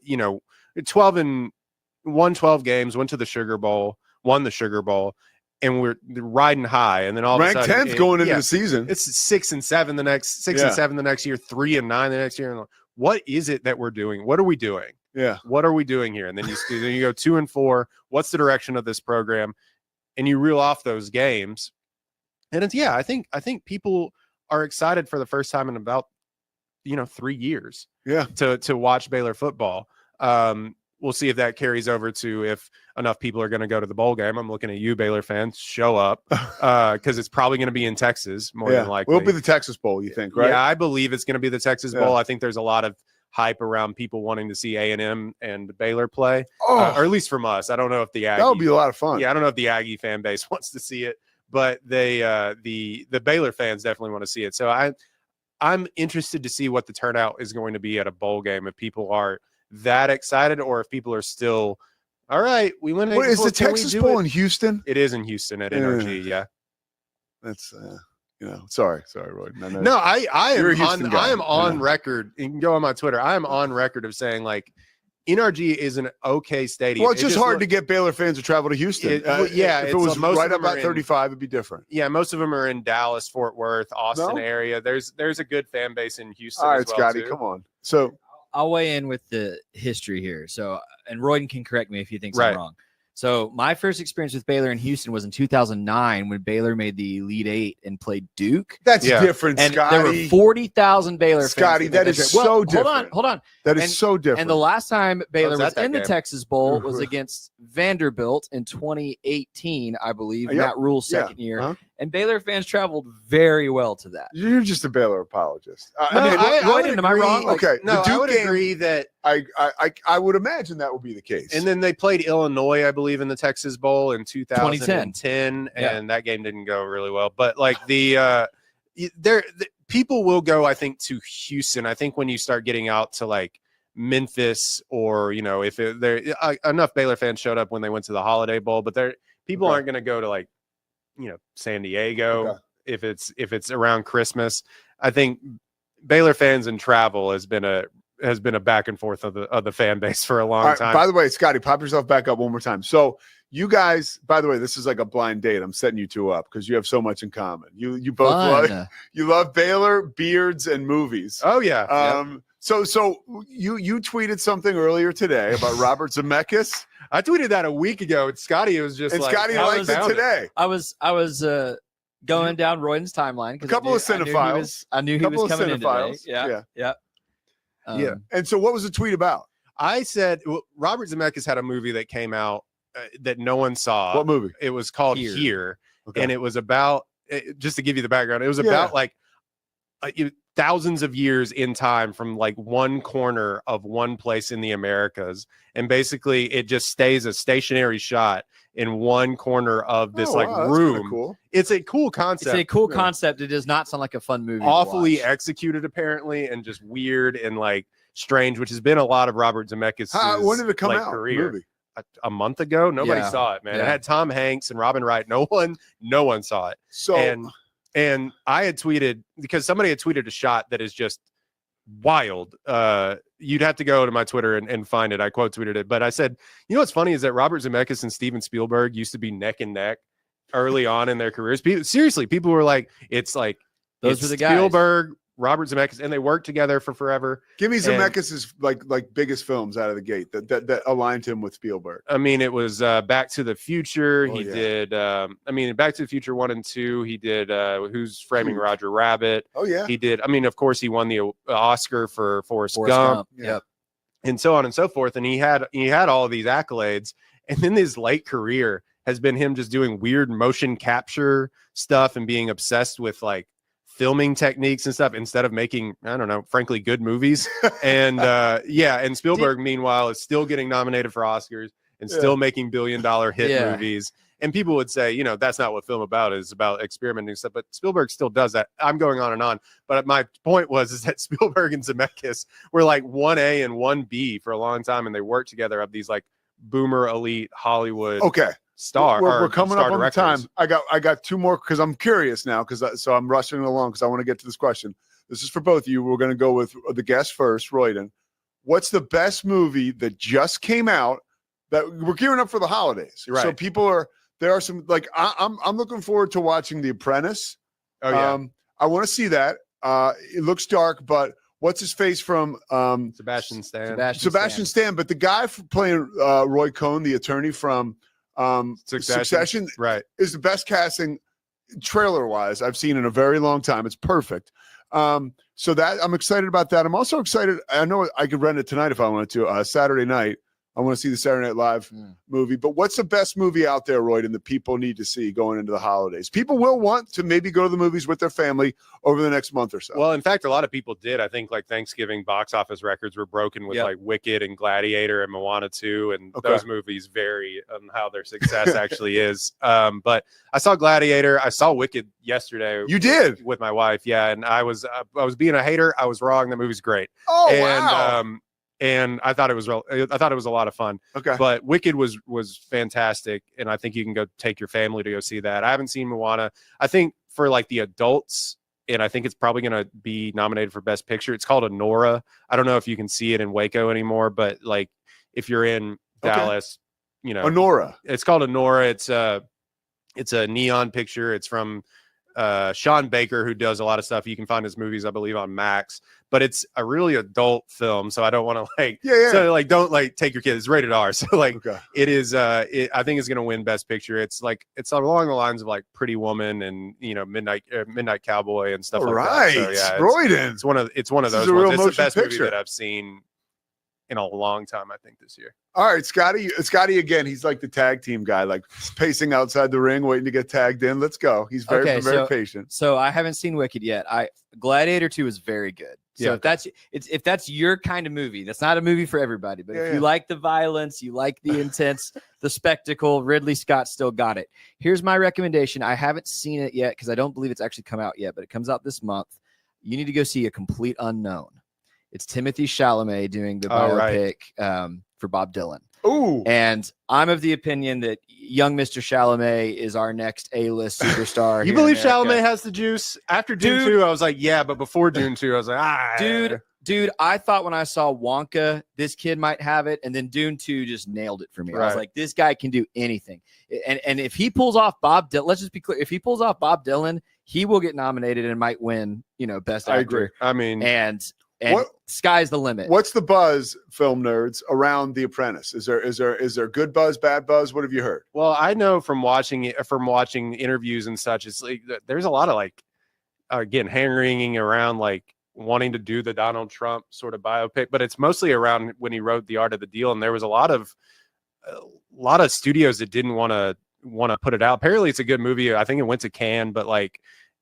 12 games, went to the Sugar Bowl, won the Sugar Bowl, and we're riding high. And then all ranked of a sudden, 10th going into the season. It's 6 and 7 the next 6 and 7 the next year, 3 and 9 the next year. And what is it that we're doing? What are we doing? Yeah. What are we doing here? And then you go 2 and 4. What's the direction of this program? And you reel off those games. And it's, I think people are excited for the first time in about 3 years to watch Baylor football. We'll see if that carries over to if enough people are going to go to the bowl game. I'm looking at you, Baylor fans, show up, because it's probably going to be in Texas more than likely. It'll be the Texas Bowl, you think, right? Yeah, I believe it's going to be the Texas Bowl. I think there's a lot of hype around people wanting to see A&M and Baylor play, or at least from us. I don't know if the Aggie, that would be a lot of fun. Yeah, I don't know if the Aggie fan base wants to see it, but the Baylor fans definitely want to see it. So I'm interested to see what the turnout is going to be at a bowl game, if people are that excited, or if people are still, all right, we went. Wait, is the Texas Bowl in Houston? It is in Houston at NRG. Yeah. That's Sorry, Roy. No, I You're a am Houston on. guy. I am on Yeah. record. You can go on my Twitter. I am on record of saying like NRG is an okay stadium. Well, it's just hard to get Baylor fans to travel to Houston. If it if it was most right of them about are in- 35, it'd be different. Yeah, most of them are in Dallas, Fort Worth, Austin No? area. There's a good fan base in Houston. All right, as well, Scotty, too. come on. So I'll weigh in with the history here. So, and Royden can correct me if he thinks Right. I'm wrong. So, my first experience with Baylor in Houston was in 2009 when Baylor made the Elite Eight and played Duke. That's different, And Scotty. there were 40,000 Baylor Scotty, fans. that is so different. Hold on. That is so different. And the last time Baylor was was at that in the game. Texas Bowl was against Vanderbilt in 2018, I believe, Yep. Matt Rule's Yeah. second year. Uh-huh. And Baylor fans traveled very well to that. You're just a Baylor apologist. No, I would Royden, am I agree- wrong? Like, Okay, No, the Duke I would game, agree that. I would imagine that would be the case. And then they played Illinois, I believe, in the Texas Bowl in 2010, Yeah. and that game didn't go really well. But like people will go, I think, to Houston. I think when you start getting out to like Memphis, or if there enough Baylor fans showed up when they went to the Holiday Bowl, but people aren't going to go to like San Diego if it's around Christmas. I think Baylor fans and travel has been a back and forth of the fan base for a long time. By the way, Scotty, pop yourself back up one more time. So you guys, by the way, this is like a blind date. I'm setting you two up because you have so much in common. You both love Baylor, beards, and movies. Oh yeah. So you tweeted something earlier today about Robert Zemeckis. I tweeted that a week ago. And Scotty was just and like, Scotty liked it today. I was going down Royden's timeline. A couple of cinephiles. I knew he was coming in today. Yeah. And so what was the tweet about? I said Robert Zemeckis had a movie that came out that no one saw. What movie? It was called Here. Okay. And it was about, just to give you the background, it was about like thousands of years in time from like one corner of one place in the Americas. And basically it just stays a stationary shot in one corner of this room. Cool. It's a cool concept. It's a cool concept. It does not sound like a fun movie. Awfully executed apparently, and just weird and like strange, which has been a lot of Robert Zemeckis' when did it come out? career. Movie? A month ago. Nobody Yeah. saw it, man. Yeah. It had Tom Hanks and Robin Wright. No one saw it. So and I had tweeted, because somebody had tweeted a shot that is just wild. You'd have to go to my Twitter and find it. I quote tweeted it, but I said, what's funny is that Robert Zemeckis and Steven Spielberg used to be neck and neck early on in their careers. People were like, it's like Those were the guys. Spielberg, Robert Zemeckis, and they worked together for forever. Give me Zemeckis' like biggest films out of the gate that aligned him with Spielberg. I mean, it was Back to the Future. Oh, He yeah. did. Back to the Future 1 and 2. He did. Who's Framing Roger Rabbit? Oh yeah. He did. I mean, of course, he won the Oscar for Forrest Gump. Gump. Yeah. Yep. And so on and so forth. And he had all of these accolades. And then his late career has been him just doing weird motion capture stuff and being obsessed with like filming techniques and stuff instead of making, I don't know, frankly, good movies. And and Spielberg, meanwhile, is still getting nominated for Oscars and still making billion-dollar hit movies. And people would say, that's not what film about is about experimenting stuff. But Spielberg still does that. I'm going on and on. But my point is that Spielberg and Zemeckis were like 1A and 1B for a long time, and they worked together of these like boomer elite Hollywood We're coming up on the directors. time. I got two more because I'm curious now so I'm rushing along because I want to get to this question. This is for both of you. We're going to go with the guest first, Royden. What's the best movie that just came out that we're gearing up for the holidays? Right. So there are some like I'm looking forward to watching The Apprentice. Oh yeah. I want to see that. It looks dark, but what's his face from Sebastian Stan. Sebastian Stan, but the guy playing Roy Cohn, the attorney from Succession, right, is the best casting trailer wise I've seen in a very long time. It's perfect. So that I'm excited about that. I'm also excited. I know I could rent it tonight if I wanted to. Saturday night. I want to see the Saturday Night Live movie. But what's the best movie out there, Royden, that people need to see going into the holidays? People will want to maybe go to the movies with their family over the next month or so. Well, in fact, a lot of people did. I think like Thanksgiving box office records were broken with like Wicked and Gladiator and Moana 2. And those movies vary on how their success actually is. But I saw Gladiator. I saw Wicked yesterday. You did? With my wife. Yeah. And I was being a hater. I was wrong. The movie's great. Oh, wow. Wow. And I thought it was a lot of fun. Okay. But Wicked was fantastic, and I think you can go take your family to go see that. I haven't seen Moana. I think for like the adults, and I think it's probably going to be nominated for Best Picture. It's called Honora. I don't know if you can see it in Waco anymore, but like if you're in Dallas, you know, Honora. It's called Honora. It's a neon picture. It's from Sean Baker, who does a lot of stuff. You can find his movies, I believe, on Max, but it's a really adult film. So I don't want to so like, don't like take your kids. It's rated R. So like it is, I think it's going to win Best Picture. It's along the lines of like Pretty Woman and, you know, Midnight Cowboy and stuff like that. So, yeah, Royden. It's one of those ones. It's the best movie that I've seen in a long time, I think, this year. All right, Scotty again. He's like the tag team guy, like pacing outside the ring, waiting to get tagged in. Let's go. He's very patient. So I haven't seen Wicked yet. Gladiator 2 is very good. So if that's your kind of movie, that's not a movie for everybody. But if you like the violence, you like the intense, the spectacle, Ridley Scott still got it. Here's my recommendation. I haven't seen it yet because I don't believe it's actually come out yet, but it comes out this month. You need to go see A Complete Unknown. It's Timothée Chalamet doing the biopic for Bob Dylan. Ooh. And I'm of the opinion that young Mr. Chalamet is our next A-list superstar. You believe Chalamet has the juice? After Dune 2, I was like, yeah, but before Dune 2, I was like, Dude, I thought when I saw Wonka, this kid might have it, and then Dune 2 just nailed it for me. I was like, this guy can do anything. And if he pulls off Bob Dylan, let's just be clear, if he pulls off Bob Dylan, he will get nominated and might win, you know, Best Actor. I agree. I mean, and sky's the limit. What's the buzz, film nerds, around The Apprentice? Is there good buzz, bad buzz? What have you heard? Well, I know from watching interviews and such, it's like there's a lot of like, again, hand-wringing around like wanting to do the Donald Trump sort of biopic, but it's mostly around when he wrote The Art of the Deal, and there was a lot of studios that didn't want to put it out. Apparently, it's a good movie. I think it went to Cannes, but like,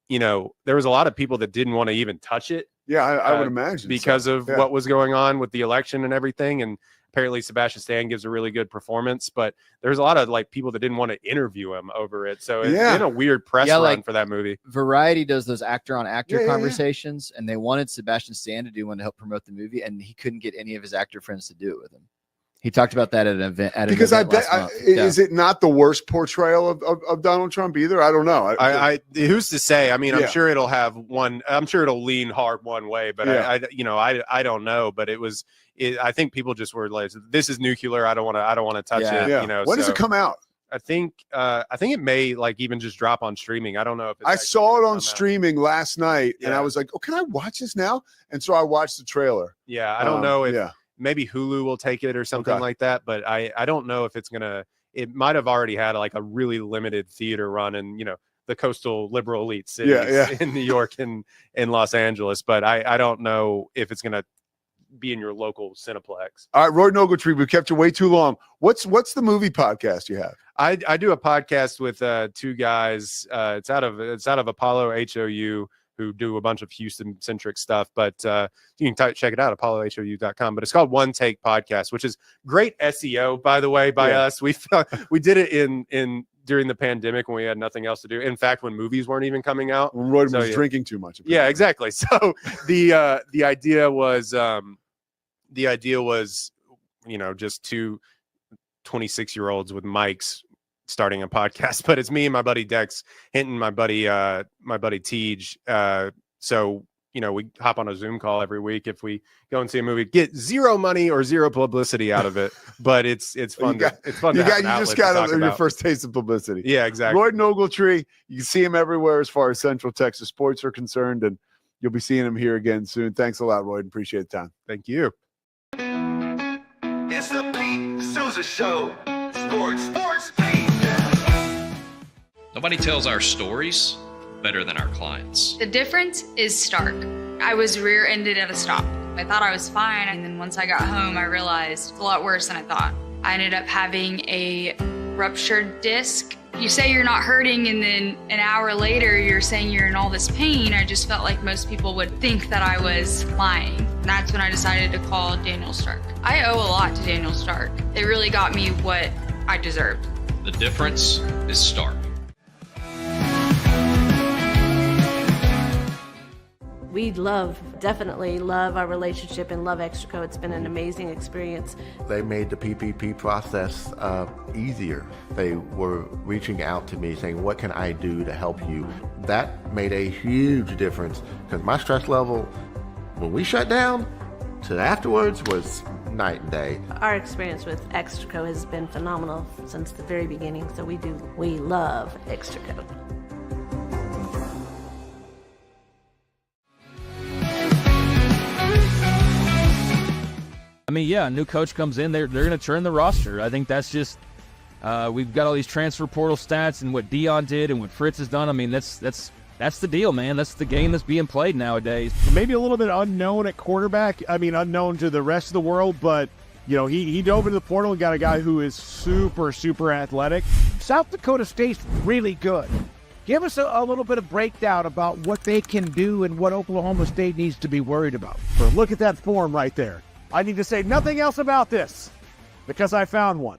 you know, there was a lot of people that didn't want to even touch it. Yeah, I would imagine because of what was going on with the election and everything. And apparently Sebastian Stan gives a really good performance, but there's a lot of like people that didn't want to interview him over it. So it's been a weird press run for that movie. Variety does those actor on actor conversations, and they wanted Sebastian Stan to do one to help promote the movie, and he couldn't get any of his actor friends to do it with him. He talked about that at an event. Because I bet, is it not the worst portrayal of Donald Trump either? I don't know. Who's to say? I mean, I'm sure it'll have one. I'm sure it'll lean hard one way, but I don't know. But I think people just were like, "This is nuclear. I don't want to touch it." Yeah. You know. When does it come out? I think it may like even just drop on streaming. I don't know if I saw it on streaming last night, and I was like, "Oh, can I watch this now?" And so I watched the trailer. Yeah, I don't know if. Maybe Hulu will take it or something like that, but I don't know if it's gonna. It might have already had like a really limited theater run in, you know, the coastal liberal elite cities in New York and in Los Angeles, but I don't know if it's gonna be in your local Cineplex. All right, Roy Ogletree, we've kept you way too long. What's the movie podcast you have? I do a podcast with two guys. It's out of Apollo HOU, who do a bunch of Houston-centric stuff, but you can check it out, apollohou.com. But it's called One Take Podcast, which is great SEO, by the way, by us. We did it in during the pandemic when we had nothing else to do. In fact, when movies weren't even coming out, when Roy was drinking too much. Yeah, exactly. So the idea was, you know, just two 26-year-olds with mics starting a podcast, but it's me and my buddy Dex Hinton, my buddy Tej. So, you know, we hop on a Zoom call every week if we go and see a movie, get zero money or zero publicity out of it, but it's fun. You just got your first taste of publicity. Yeah, exactly. Roy Ogletree, you can see him everywhere as far as Central Texas sports are concerned, and you'll be seeing him here again soon. Thanks a lot, Roy. Appreciate the time. Thank you. It's the Pete Sousa Show. Sports. Nobody tells our stories better than our clients. The difference is stark. I was rear-ended at a stop. I thought I was fine, and then once I got home, I realized it's a lot worse than I thought. I ended up having a ruptured disc. You say you're not hurting, and then an hour later, you're saying you're in all this pain. I just felt like most people would think that I was lying. And that's when I decided to call Daniel Stark. I owe a lot to Daniel Stark. It really got me what I deserved. The difference is stark. We definitely love our relationship and love Extraco. It's been an amazing experience. They made the PPP process easier. They were reaching out to me saying, what can I do to help you? That made a huge difference because my stress level, when we shut down, to afterwards was night and day. Our experience with Extraco has been phenomenal since the very beginning, so we love Extraco. I mean, yeah, a new coach comes in, they're going to turn the roster. I think that's just we've got all these transfer portal stats and what Dion did and what Fritz has done. I mean, that's the deal, man. That's the game that's being played nowadays. Maybe a little bit unknown at quarterback. I mean, unknown to the rest of the world, but you know, he dove into the portal and got a guy who is super, super athletic. South Dakota State's really good. Give us a little bit of breakdown about what they can do and what Oklahoma State needs to be worried about. But look at that form right there. I need to say nothing else about this because I found one.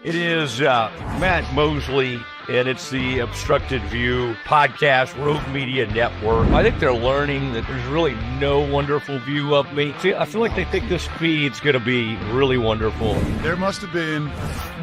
It is Matt Mosley, and it's the Obstructed View podcast, Rogue Media Network. I think they're learning that there's really no wonderful view of me. See, I feel like they think this feed's going to be really wonderful. There must have been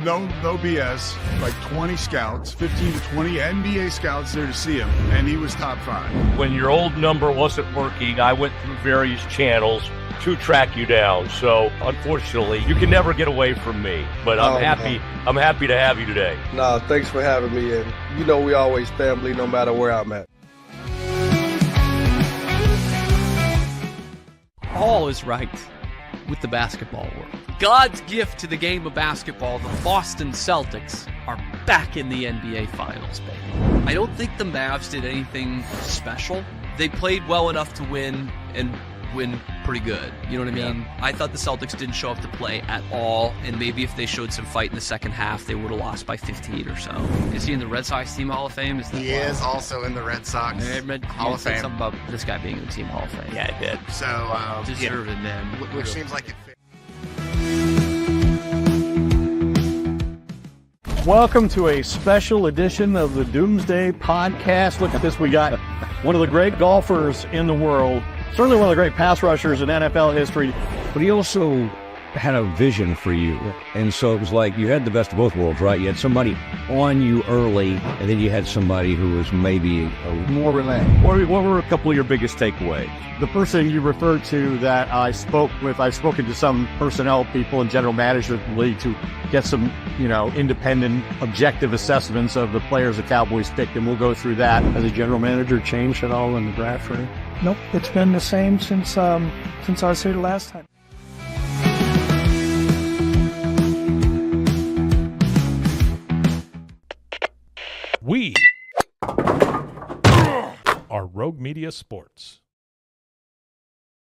no BS, like 20 scouts, 15 to 20 NBA scouts there to see him, and he was top 5. When your old number wasn't working, I went through various channels to track you down. So unfortunately, you can never get away from me. But I'm happy to have you today. Nah, thanks for having me. And you know we always family no matter where I'm at. All is right with the basketball world. God's gift to the game of basketball, the Boston Celtics are back in the NBA Finals, baby. I don't think the Mavs did anything special. They played well enough to win and win pretty good. You know what I mean? Yeah. I thought the Celtics didn't show up to play at all, and maybe if they showed some fight in the second half, they would have lost by 15 or so. Is he in the Red Sox Team Hall of Fame? He is also in the Red Sox Hall of Fame. Something about this guy being in the Team Hall of Fame. Yeah, it did. So, deserved it, man. Which seems like it fit. Welcome to a special edition of the Doomsday Podcast. Look at this. We got one of the great golfers in the world, certainly one of the great pass rushers in NFL history. But he also had a vision for you. And so it was like you had the best of both worlds, right? You had somebody on you early, and then you had somebody who was maybe more relaxed. What were a couple of your biggest takeaways? The person you referred to that I spoke with, I've spoken to some personnel people and general managers of the league to get some, independent, objective assessments of the players the Cowboys picked, and we'll go through that. Has the general manager changed at all in the draft? Right? Nope, it's been the same since I was here the last time. We are Rogue Media Sports.